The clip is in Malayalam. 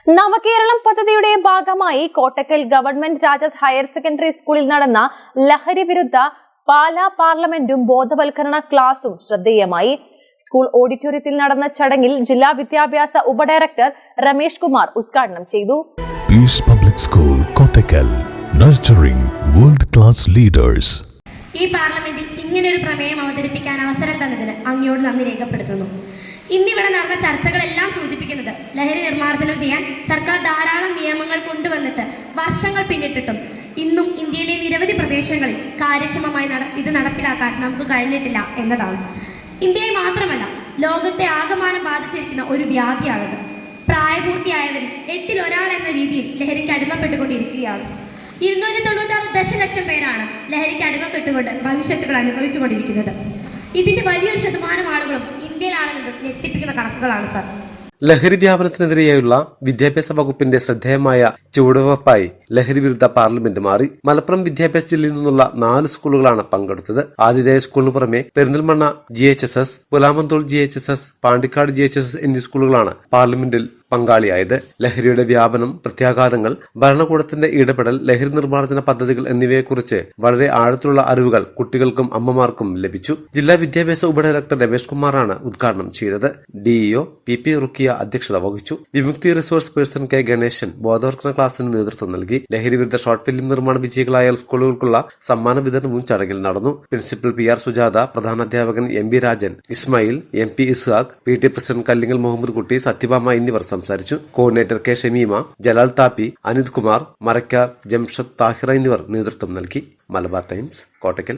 നവകേരളം പദ്ധതിയുടെ ഭാഗമായി Kottakkal government Rajas higher secondary സ്കൂളിൽ നടന്ന ലഹരി വിരുദ്ധ പാലാ പാർലമെന്റും ബോധവൽക്കരണ ക്ലാസും ശ്രദ്ധേയമായി. സ്കൂൾ ഓഡിറ്റോറിയത്തിൽ നടന്ന ചടങ്ങിൽ ജില്ലാ വിദ്യാഭ്യാസ ഉപഡയറക്ടർ രമേഷ് കുമാർ ഉദ്ഘാടനം ചെയ്തു. Peace public school Kottakkal, nurturing world class leaders. ഈ പാർലമെന്റിൽ ഇങ്ങനെയൊരു പ്രമേയം അവതരിപ്പിക്കാൻ അവസരം തന്നതിന് അങ്ങയോട് നന്ദി രേഖപ്പെടുത്തുന്നു. ഇന്നിവിടെ നടന്ന ചർച്ചകളെല്ലാം സൂചിപ്പിക്കുന്നത് ലഹരി നിർമ്മാർജ്ജനം ചെയ്യാൻ സർക്കാർ ധാരാളം നിയമങ്ങൾ കൊണ്ടുവന്നിട്ട് വർഷങ്ങൾ പിന്നിട്ടിട്ടും ഇന്നും ഇന്ത്യയിലെ നിരവധി പ്രദേശങ്ങളിൽ കാര്യക്ഷമമായി ഇത് നടപ്പിലാക്കാൻ നമുക്ക് കഴിഞ്ഞിട്ടില്ല എന്നതാണ്. ഇന്ത്യയെ മാത്രമല്ല, ലോകത്തെ ആകമാനം ബാധിച്ചിരിക്കുന്ന ഒരു വ്യാധിയാണിത്. പ്രായപൂർത്തിയായവരിൽ 8-ൽ ഒരാൾ എന്ന രീതിയിൽ ലഹരിക്ക് അടിമപ്പെട്ടുകൊണ്ടിരിക്കുകയാണ്. 296 ദശലക്ഷം പേരാണ് ലഹരിക്ക് അടിമപ്പെട്ടുകൊണ്ട് ഭവിഷ്യത്തുകൾ അനുഭവിച്ചുകൊണ്ടിരിക്കുന്നത്. ഇതിന്റെ വലിയൊരു ശതമാനം ആളുകളും ഇന്ത്യയിലാണെന്നത് ഞെട്ടിപ്പിക്കുന്ന കണക്കുകളാണ് സർ. ലഹരി വ്യാപനത്തിനെതിരെയുള്ള വിദ്യാഭ്യാസ വകുപ്പിന്റെ ശ്രദ്ധേയമായ ചുവടുവയ്പായി ലഹരി വിരുദ്ധ പാർലമെന്റ് മാറി. മലപ്പുറം വിദ്യാഭ്യാസ ജില്ലയിൽ നിന്നുള്ള 4 സ്കൂളുകളാണ് പങ്കെടുത്തത്. ആതിഥേയ സ്കൂളിന് പുറമെ Perinthalmanna GHSS, Pulamanthole GHSS, Pandikkad GHSS എന്നീ സ്കൂളുകളാണ് പാർലമെന്റിൽ പങ്കാളിയായത്. ലഹരിയുടെ വ്യാപനം, പ്രത്യാഘാതങ്ങൾ, ഭരണകൂടത്തിന്റെ ഇടപെടൽ, ലഹരി നിർമ്മാർജ്ജന പദ്ധതികൾ എന്നിവയെക്കുറിച്ച് വളരെ ആഴത്തിലുള്ള അറിവുകൾ കുട്ടികൾക്കും അമ്മമാർക്കും ലഭിച്ചു. ജില്ലാ വിദ്യാഭ്യാസ ഉപഡയറക്ടർ രമേഷ് കുമാറാണ് ഉദ്ഘാടനം ചെയ്തത്. DEO PP റുക്കിയ അധ്യക്ഷത വഹിച്ചു. വിമുക്തി റിസോഴ്സ് പേഴ്സൺ K ഗണേശൻ ബോധവൽക്കരണ ക്ലാസിന് നേതൃത്വം നൽകി. ലഹരി വിരുദ്ധ ഷോർട്ട് ഫിലിം നിർമ്മാണ വിജയികളായ സ്കൂളുകൾക്കുള്ള സമ്മാന വിതരണവും ചടങ്ങിൽ നടന്നു. പ്രിൻസിപ്പൽ PR സുജാത, പ്രധാനാധ്യാപകൻ MB Rajan, Ismail, MP Ishaq, PT president Kallingal Muhammad Kutty, Sathyabhama എന്നിവർ സംസാരിച്ചു. കോർഡിനേറ്റർ K ഷമീമ, ജലാൽ താപ്പി, അനിത് കുമാർ, മരക്കാർ, ജംഷദ്, താഹിറ എന്നിവർ നേതൃത്വം നൽകി. മലബാർ ടൈംസ്, കോട്ടക്കൽ.